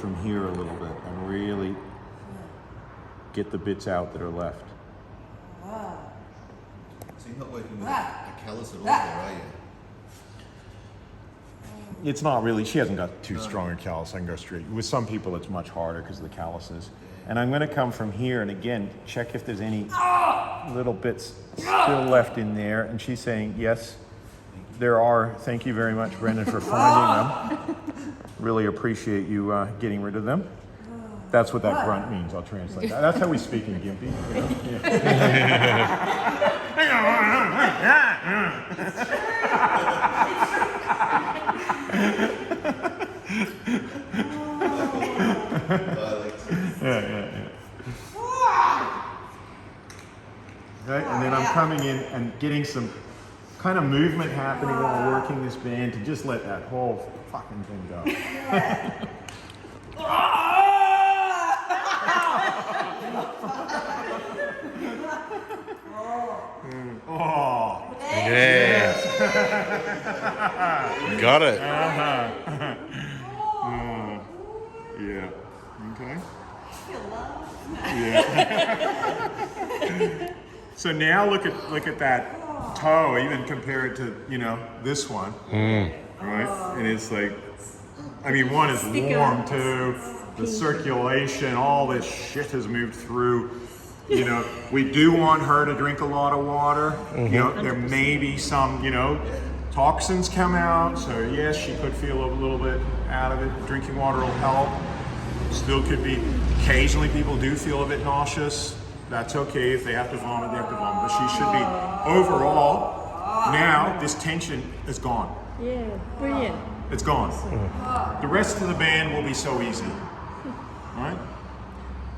from here a little bit and really get the bits out that are left. So you're not working with a callus at all there, are you? It's not really, she hasn't got too strong a callus. I can go straight. With some people it's much harder because of the calluses. And I'm gonna come from here and again, check if there's any little bits still left in there. And she's saying, yes, there are. Thank you very much, Brendan, for finding them. Really appreciate you getting rid of them. That's what that grunt means. I'll translate that. That's how we speak in Gympie. You know? Yeah. Right, and then I'm coming in and getting some kind of movement happening while working this band to just let that whole fucking thing go. Oh, yeah. Got it. Yeah. Okay. Yeah. So now look at that toe, even compare it to, you know, this one. Right? And it's like, I mean, one is warm too. The circulation, all this shit has moved through. You know, we do want her to drink a lot of water. You know, there may be some, you know, toxins come out. So yes, she could feel a little bit out of it. Drinking water will help. Still could be, occasionally people do feel a bit nauseous. That's okay. If they have to vomit, they have to vomit. But she should be, overall, now this tension is gone. Yeah, brilliant. It's gone. The rest of the band will be so easy, right?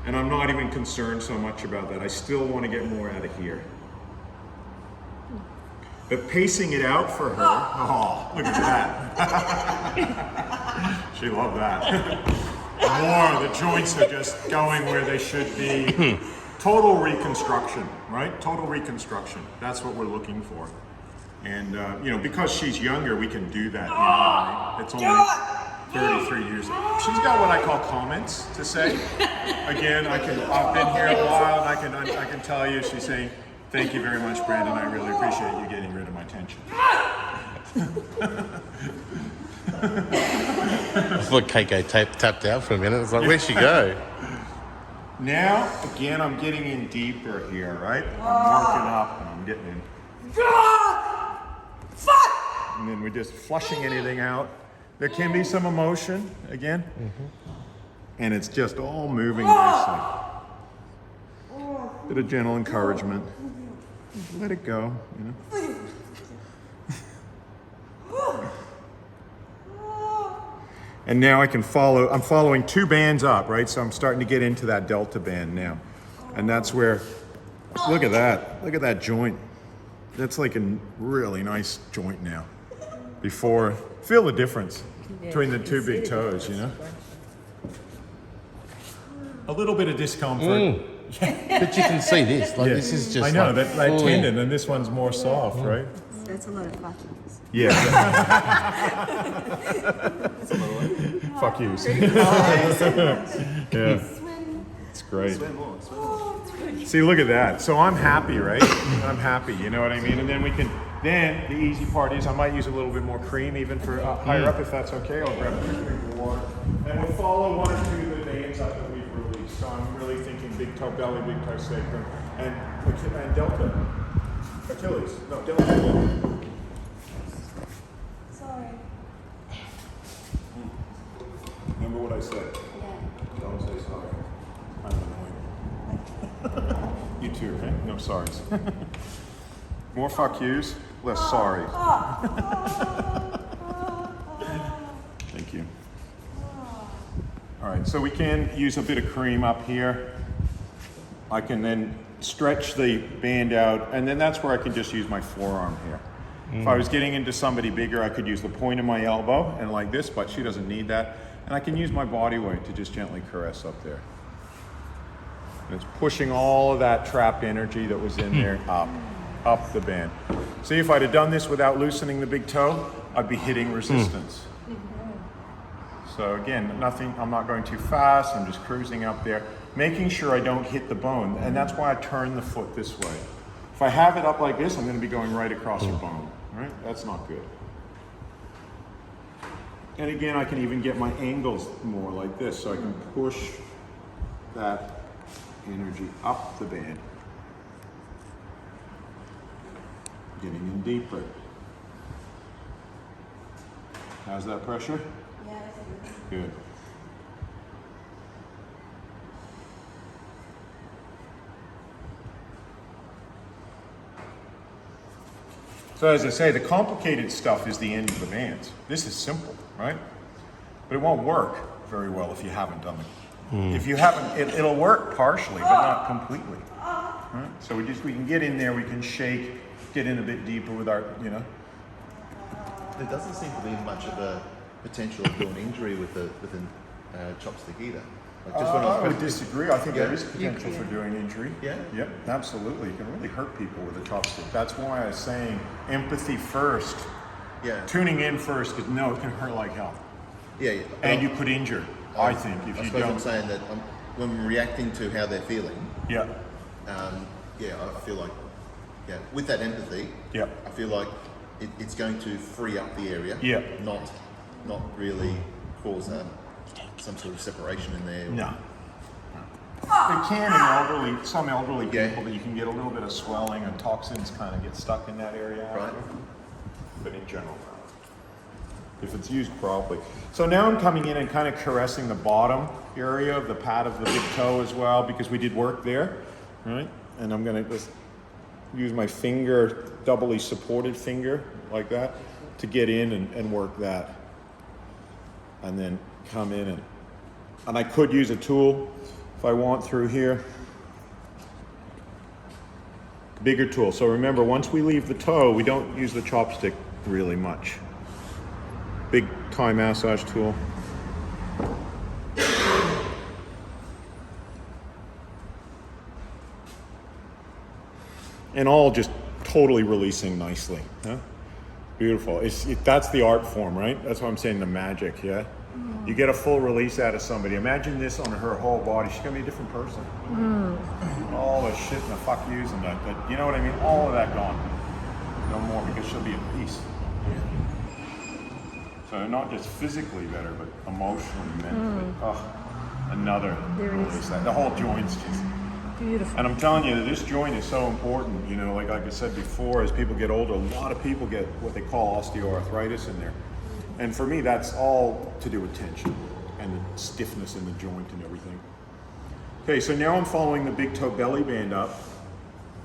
And I'm not even concerned so much about that. I still want to get more out of here. But pacing it out for her, oh, look at that. She loved that. More, the joints are just going where they should be. Total reconstruction, right? Total reconstruction. That's what we're looking for. And, you know, because she's younger, we can do that. You know, it's only 33 years old. She's got what I call comments to say. Again, I've been here a while, and I can tell you, she's saying, "Thank you very much, Brandon. I really appreciate you getting rid of my tension." I thought KK tapped out for a minute. It's like, where'd she go? Now, again, I'm getting in deeper here, right? I'm working up and I'm getting in. And then we're just flushing anything out. There can be some emotion, again. And it's just all moving nicely. Bit of gentle encouragement. Let it go, you know. And now I can follow, I'm following two bands up, right? So I'm starting to get into that delta band now. And that's where, look at that joint. That's like a really nice joint now. Before, feel the difference between the two big toes, you know? A little bit of discomfort. But you can see this, like this is just I know, like that tendon, and this one's more soft, right? That's a lot of fuckings. Yeah. Fuck yous. Yeah. It's great. See, look at that. So I'm happy, right? I'm happy, you know what I mean? And then we can, then the easy part is I might use a little bit more cream even for higher up if that's okay. I'll grab a drink of water. And we'll follow one or two of the names up that we've released. So I'm really thinking big toe belly, big toe sacrum, and delta. Achilles. No, delta. Sorry. Remember what I said? Yeah. Don't say sorry. I'm annoying. You too, okay? No sorries. More fuck yous, less sorry. Thank you. All right, so we can use a bit of cream up here. I can then stretch the band out, and then that's where I can just use my forearm here. If I was getting into somebody bigger, I could use the point of my elbow and like this, but she doesn't need that. And I can use my body weight to just gently caress up there. And it's pushing all of that trapped energy that was in there up the band. See, if I'd have done this without loosening the big toe, I'd be hitting resistance. So again, nothing, I'm not going too fast, I'm just cruising up there, making sure I don't hit the bone, and that's why I turn the foot this way. If I have it up like this, I'm gonna be going right across your bone, right? That's not good. And again, I can even get my angles more like this, so I can push that energy up the band. Getting in deeper. How's that pressure? Yes. Good. So as I say, the complicated stuff is the end of the bands. This is simple, right? But it won't work very well if you haven't done it. If you haven't, it'll work partially, but not completely. Right? So we can get in there, we can shake, get in a bit deeper with our, you know. There doesn't seem to be much of a potential of doing injury with a chopstick either. Like just when I would disagree. I think Yeah. there is potential for doing injury. Yeah? Yep, absolutely. You can really hurt people with a chopstick. That's why I was saying empathy first, Yeah. tuning in first, because no, it can hurt like hell. Yeah. And you could injure, I think, if I you suppose I'm don't. saying that when I'm reacting to how they're feeling, Yeah, I feel like, with that empathy, yeah. I feel like it's going to free up the area, Yeah. not really cause some sort of separation in there. No. It can in some elderly Yeah. people, that you can get a little bit of swelling and toxins kind of get stuck in that area. Right. But in general, if it's used properly. So now I'm coming in and kind of caressing the bottom area of the pad of the big toe as well, because we did work there, right? And I'm gonna just use my finger, doubly supported finger, like that, to get in and work that. And then come in and I could use a tool if I want through here. Bigger tool. So remember, once we leave the toe, we don't use the chopstick really much. Big toe massage tool. And all just totally releasing nicely. Huh? Beautiful. That's the art form, right? That's what I'm saying, the magic, yeah? You get a full release out of somebody. Imagine this on her whole body. She's gonna be a different person. All the shit and the fuck yous and that, you know what I mean? All of that gone. No more, because she'll be at peace. So not just physically better, but emotionally, mentally. Oh, another release. The whole joint's just Beautiful. and I'm telling you that this joint is so important, you know, like I said before, as people get older, a lot of people get what they call osteoarthritis in there. And for me, that's all to do with tension and the stiffness in the joint and everything. Okay, so now I'm following the big toe belly band up.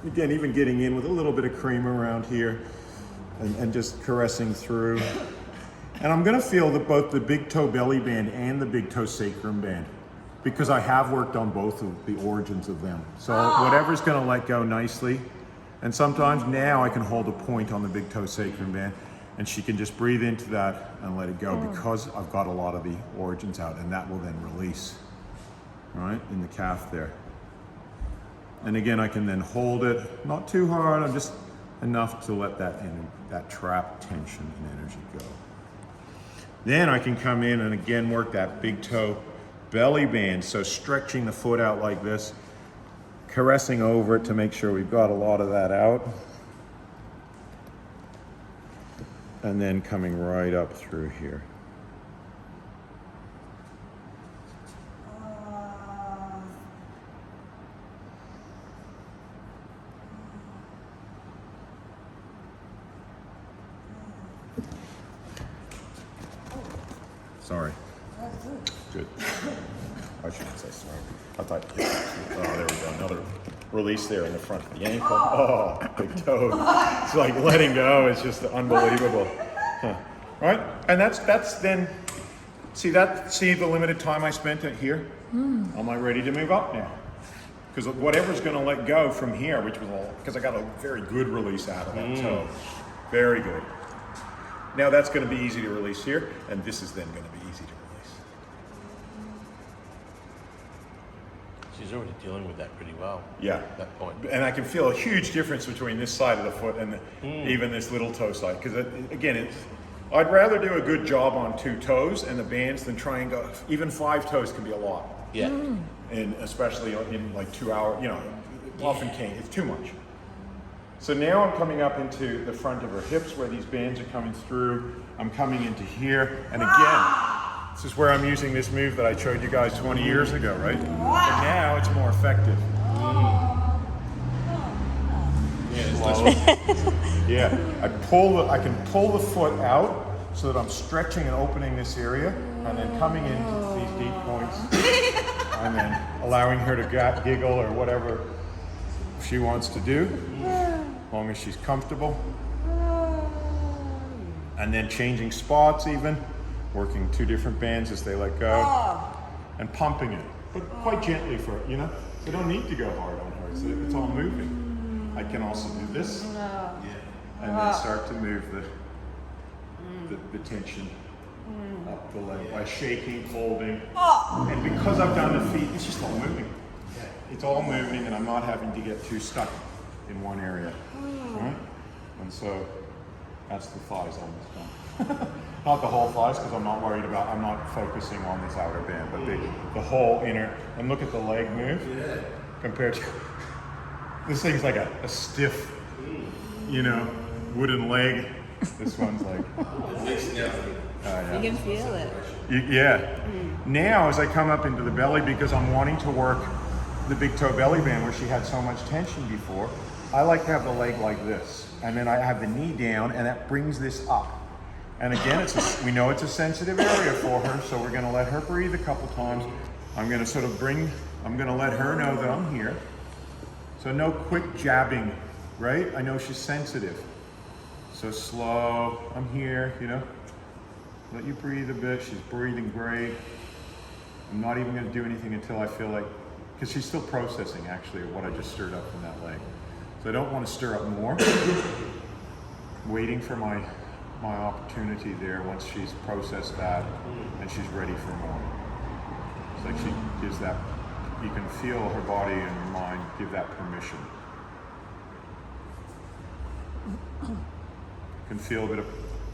Again, even getting in with a little bit of cream around here and just caressing through. And I'm gonna feel both the big toe belly band and the big toe sacrum band, because I have worked on both of the origins of them. So whatever's gonna let go nicely. And sometimes now I can hold a point on the big toe sacrum band, and she can just breathe into that and let it go, because I've got a lot of the origins out, and that will then release, right, in the calf there. And again, I can then hold it, not too hard, I'm just enough to let that trapped tension and energy go. Then I can come in and again work that big toe belly band, so stretching the foot out like this, caressing over it to make sure we've got a lot of that out. And then coming right up through here. Sorry. Good. I shouldn't say sorry. I thought, oh, there we go. Another release there in the front of the ankle. Oh, big toe. It's like letting go. It's just unbelievable. Huh. Right? And that's then, see the limited time I spent it here? Am I ready to move up now? Because whatever's going to let go from here, which was because I got a very good release out of that toe. Very good. Now that's going to be easy to release here, and this is then going to be easy to release. She's already dealing with that pretty well. Yeah. At that point. And I can feel a huge difference between this side of the foot and even this little toe side. Because again, I'd rather do a good job on 2 toes and the bands than try and go, even 5 toes can be a lot. Yeah. And especially in like 2 hours, you know, often can't, it's too much. So now I'm coming up into the front of her hips where these bands are coming through. I'm coming into here, and again, this is where I'm using this move that I showed you guys 20 years ago, right? But now it's more effective. Yeah, I can pull the foot out so that I'm stretching and opening this area, and then coming into these deep points, and then allowing her to giggle or whatever she wants to do, as long as she's comfortable. And then changing spots even, working 2 different bands as they let go, and pumping it, but quite gently for it, you know? So I don't need to go hard on her, it's all moving. I can also do this, and then start to move the tension up the leg by shaking, holding. And because I've done the feet, it's just all moving. It's all moving, and I'm not having to get too stuck in one area. Right? And so that's the thighs almost done. Not the whole thighs, because I'm not worried about, I'm not focusing on this outer band, but the whole inner. And look at the leg move compared to, this thing's like a stiff, you know, wooden leg. This one's like, You can feel it. yeah. Now as I come up into the belly, because I'm wanting to work the big toe belly band where she had so much tension before, I like to have the leg like this. And then I have the knee down, and that brings this up. And again, we know it's a sensitive area for her, so we're gonna let her breathe a couple times. I'm gonna sort of I'm gonna let her know that I'm here. So no quick jabbing, right? I know she's sensitive. So slow, I'm here, you know? Let you breathe a bit, she's breathing great. I'm not even gonna do anything until I feel like, because she's still processing actually what I just stirred up from that leg. So I don't want to stir up more. Waiting for my opportunity there once she's processed that and she's ready for more. It's like she gives that, you can feel her body and her mind give that permission. You can feel a bit of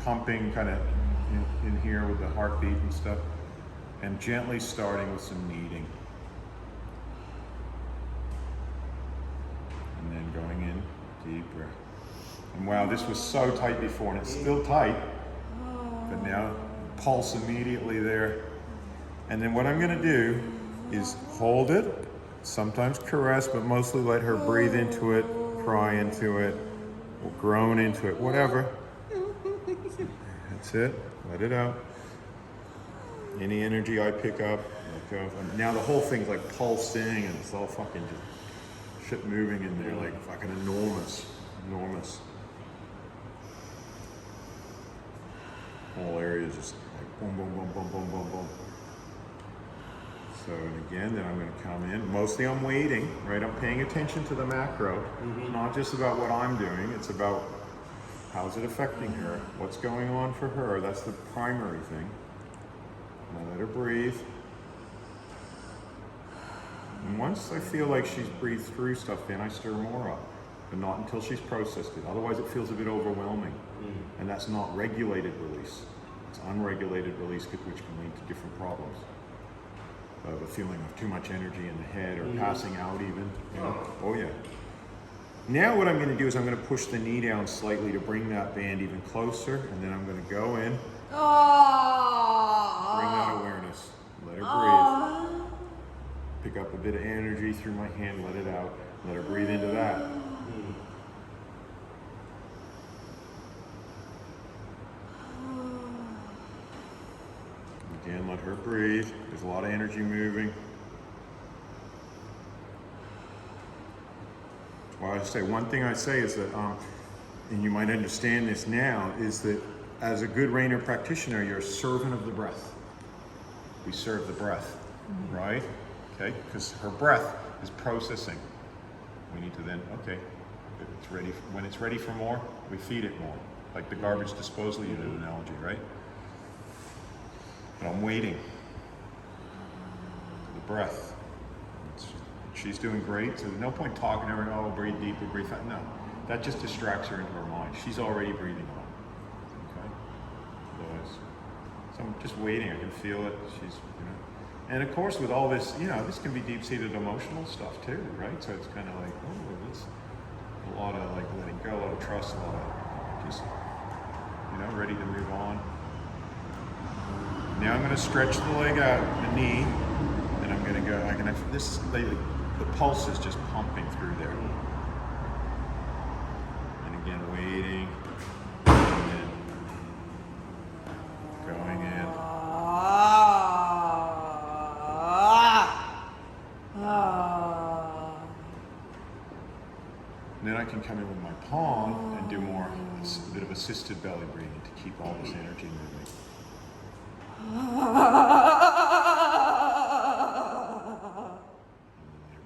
pumping kind of in here with the heartbeat and stuff, and gently starting with some kneading. And then going in, deep breath. And wow, this was so tight before, and it's still tight, but now pulse immediately there. And then what I'm gonna do is hold it, sometimes caress, but mostly let her breathe into it, cry into it, or groan into it, whatever. That's it, let it out. Any energy I pick up, let go. And now the whole thing's like pulsing, and it's all fucking just shit moving in there, like fucking enormous. Whole area just like boom, boom, boom, boom, boom, boom, boom. So, and again, then I'm going to come in. Mostly I'm waiting, right? I'm paying attention to the macro. It's not just about what I'm doing. It's about how's it affecting her? What's going on for her? That's the primary thing. And I let her breathe. And once I feel like she's breathed through stuff, then I stir more up. But not until she's processed it. Otherwise it feels a bit overwhelming. And that's not regulated release. It's unregulated release, which can lead to different problems. Of a feeling of too much energy in the head, or passing out even. You know? Oh yeah. Now what I'm going to do is I'm going to push the knee down slightly to bring that band even closer, and then I'm going to go in. Bring that awareness. Let her breathe. Pick up a bit of energy through my hand, let it out. Let her breathe into that. Again, let her breathe. There's a lot of energy moving. Well, I say one thing I say is that, and you might understand this now, is that as a good Raynor practitioner, you're a servant of the breath. We serve the breath, right? Okay, because her breath is processing. We need to then, okay, it's ready. When it's ready for more, we feed it more, like the garbage disposal unit analogy, right? But I'm waiting for the breath. She's doing great, so there's no point talking to her, oh, breathe deeper, breathe fast. No, that just distracts her into her mind. She's already breathing on. Okay? So I'm just waiting. I can feel it. She's, and of course, with all this, this can be deep-seated emotional stuff too, right? So it's kind of like, oh, it's a lot of like letting go, a lot of trust, a lot of just, ready to move on. Now I'm going to stretch the leg out, the knee, and I'm going to go. The pulse is just pumping through there. And again, waiting, and then going in. And then I can come in with my palm and do more, a bit of assisted belly breathing to keep all this energy moving.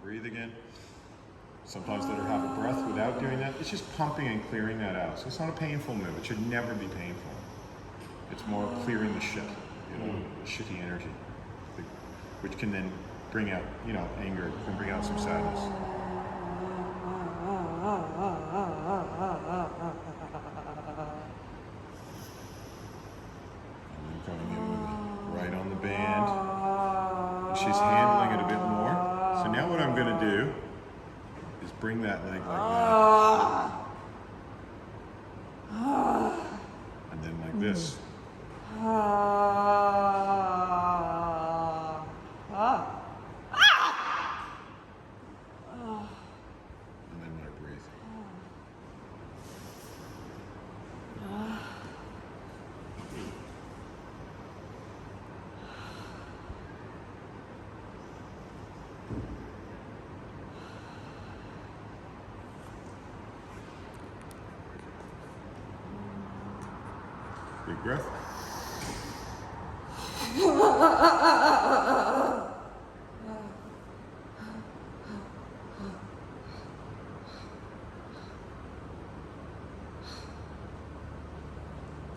Breathe again. Sometimes let her have a breath without doing that. It's just pumping and clearing that out. So it's not a painful move. It should never be painful. It's more clearing the shit, shitty energy, which can then bring out, anger, can bring out some sadness. And then coming in with right on the band. And she's handling it a bit more. So now what I'm going to do is bring that leg like that. And then like this. And then when I breathe. Big breath.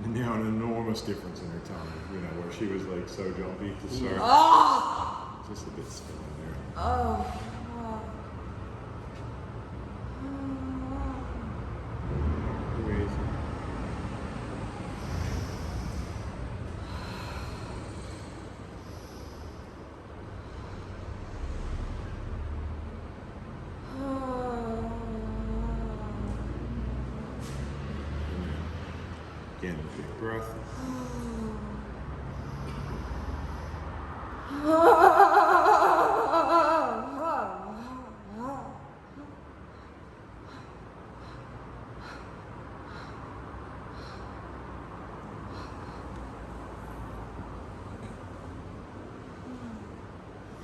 And now an enormous difference in her tongue, where she was like so jumpy to start. Just a bit still in there. Breathe. Again, big breath.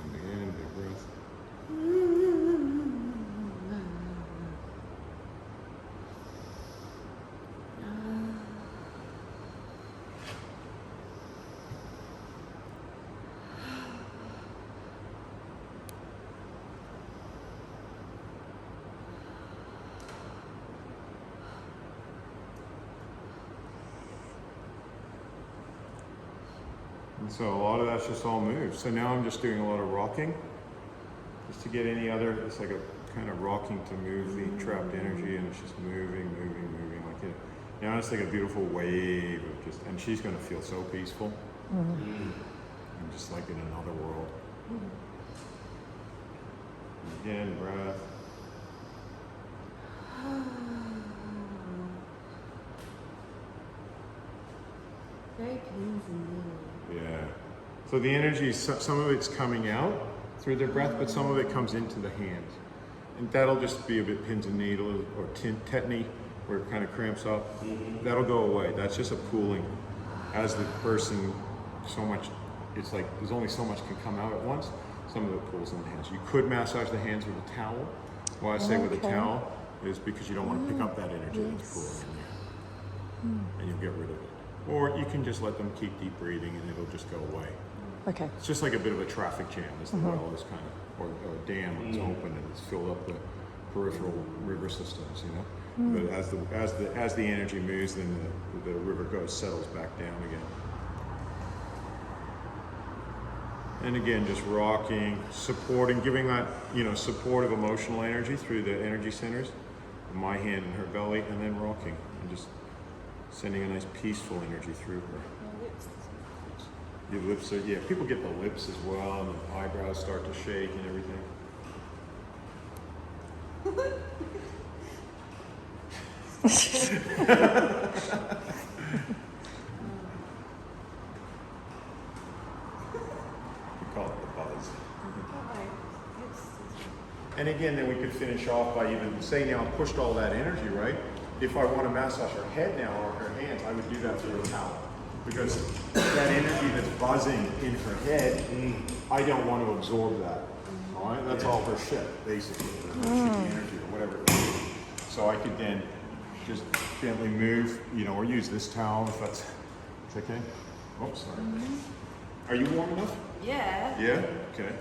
And again, big breath. And so a lot of that's just all moves. So now I'm just doing a lot of rocking, just to get any other, it's like a kind of rocking to move the trapped energy, and it's just moving like it. Now it's like a beautiful wave of just, and she's going to feel so peaceful. I'm just like in another world. Again, breath. Very cleansing. Yeah. So the energy, some of it's coming out through their breath, but some of it comes into the hands. And that'll just be a bit pins and needles or tetany, where it kind of cramps up. That'll go away. That's just a pooling. As the person, so much, it's like there's only so much can come out at once. Some of it pulls in the hands. You could massage the hands with a towel. Why I say with a towel is because you don't want to pick up that energy that's pooling in there. And you'll get rid of it. Or you can just let them keep deep breathing and it'll just go away. Okay. It's just like a bit of a traffic jam as the well is kind of, or a dam that's open and it's filled up the peripheral river systems, But as the energy moves, then the river settles back down again. And again, just rocking, supporting, giving that, supportive emotional energy through the energy centers, my hand in her belly, and then rocking, and just sending a nice peaceful energy through her. Your lips are, yeah, people get the lips as well, and the eyebrows start to shake and everything. We call it the buzz. And again, then we could finish off by even saying, now I've pushed all that energy, right? If I want to massage her head now or her hands, I would do that through a towel. Because that energy that's buzzing in her head, I don't want to absorb that. All right? That's all her shit, basically. Her shitty energy or whatever it is. So I could then just gently move, you know, or use this towel if that's okay. Oops, sorry. Are you warm enough? Yeah. Yeah? Okay.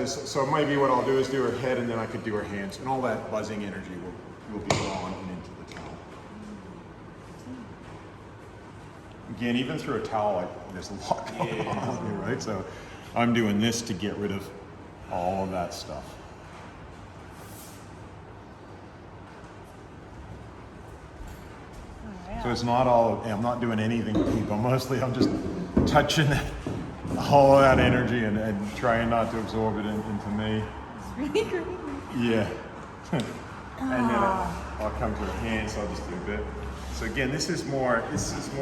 So maybe what I'll do is do her head and then I could do her hands, and all that buzzing energy will be gone and into the towel. Again, even through a towel, there's a lot going on here, right? So I'm doing this to get rid of all of that stuff. So it's not all, I'm not doing anything deep. Mostly I'm just touching all of that energy and trying not to absorb it into me. It's really great. Yeah. And then I'll come to the hands, so I'll just do a bit. So again, this is more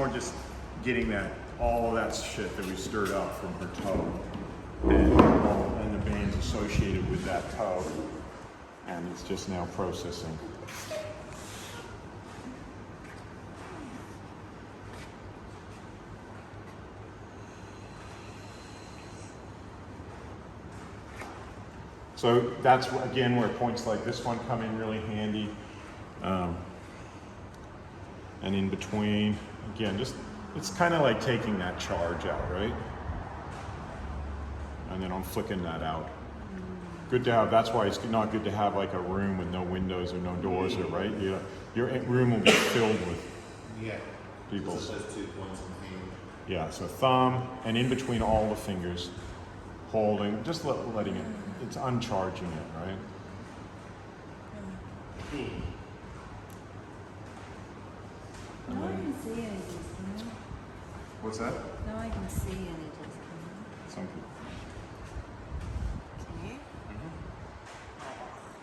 just getting all of that shit that we stirred up from her toe and the veins associated with that toe. And it's just now processing. So that's, again, where points like this one come in really handy. And in between, again, it's kind of like taking that charge out, right? And then I'm flicking that out. Good to have, that's why it's not good to have like a room with no windows or no doors, or right? Your room will be filled with people. So those 2 points in the hand. Yeah, so thumb, and in between all the fingers, holding, just letting it, it's uncharging it, right? Now I can see energies coming. What's that? Now I can see energies coming. Some people. Can you?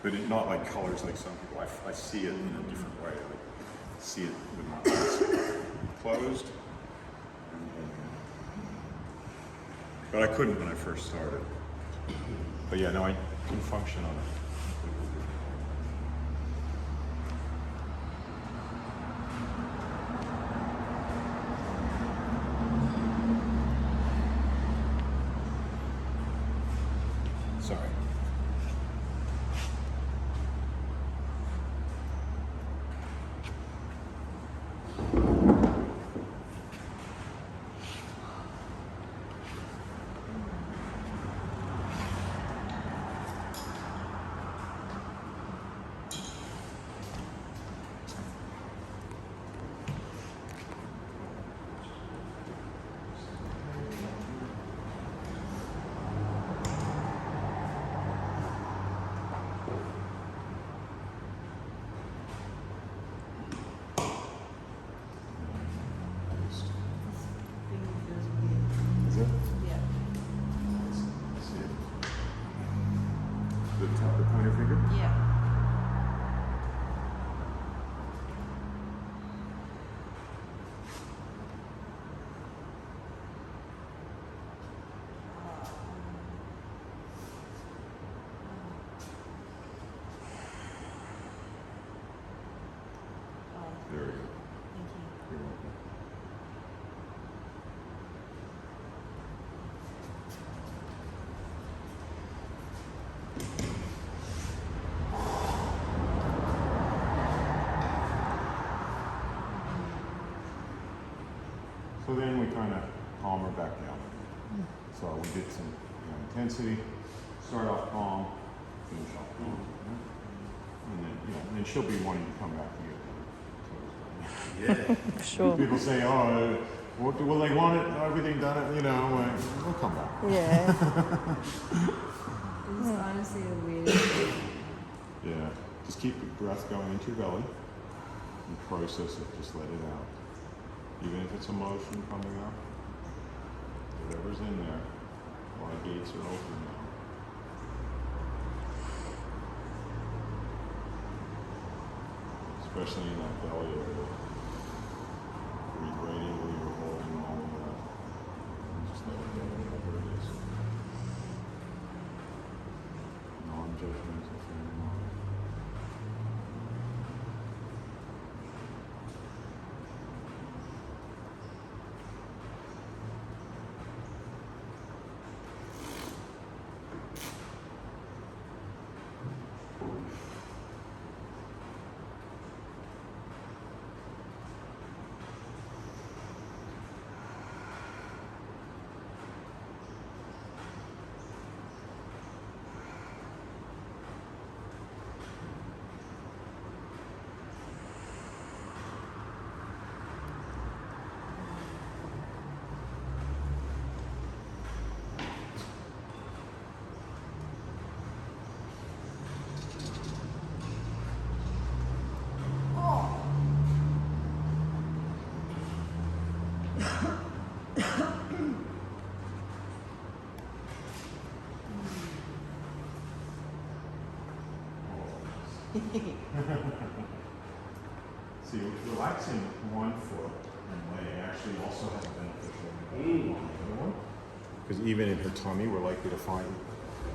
But not like colors like some people. I see it in a different way. Like, see it with my eyes closed. But I couldn't when I first started. But yeah, no, I can function on it. Sorry. Is it? Yeah. See it? The top, the pointer finger? Yeah. There we go. Thank you. You're welcome. So then we kind of calm her back down. So we get some intensity, start off calm, finish off calm. And then she'll be wanting to come back to you. Yeah. Sure. People say, oh, will they want it, everything done, we'll come back. Yeah. It's honestly a weird. Yeah, just keep the breath going into your belly and process it, just let it out. Even if it's emotion coming up, whatever's in there, a lot of gates are open now. Especially in that belly area. Breathe right in where you're holding all of that. Just let it go, whatever it is. Non-judgmental for your mind. See, relaxing one foot and leg actually also has a beneficial impact on the other one. Because even in her tummy, we're likely to find,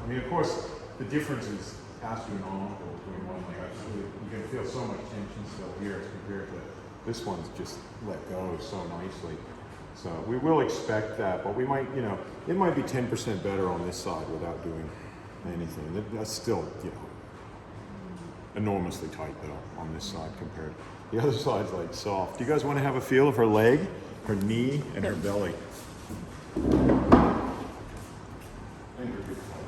I mean, of course, the difference is astronomical between one leg. Absolutely, you can feel so much tension still here as compared to this one's just let go so nicely. So we will expect that, but we might, you know, it might be 10% better on this side without doing anything. That's still, you know, enormously tight though on this side compared. The other side's like soft. Do you guys want to have a feel of her leg, her knee, and her belly? And her big toe.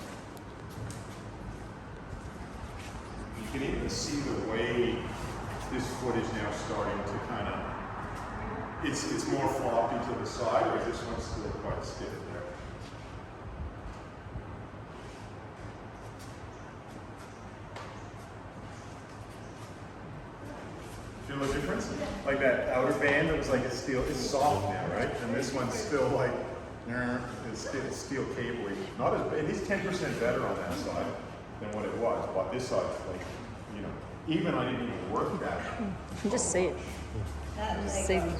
You can even see the way this foot is now starting to kind of, it's more floppy to the side, or this one's still quite stiff there. Feel the difference? Like that outer band, it was like it's soft now, right? And this one's still like, it's steel cabling. Not as, it is 10% better on that side than what it was, but this side's like, you know, even I didn't even work that. You can just see it. Just see it.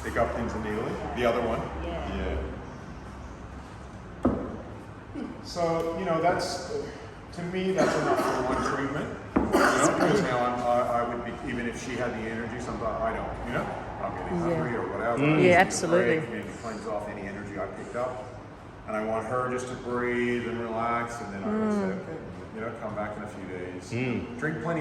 Pick up things immediately. The other one? Yeah. So, you know, that's, to me, that's enough for one treatment. You know, because now I would be, even if she had the energy, sometimes I don't, you know? I'm getting hungry or whatever. Yeah, absolutely. Maybe cleanse off any energy I picked up. And I want her just to breathe and relax, and then I would say, okay, you know, come back in a few days. Drink plenty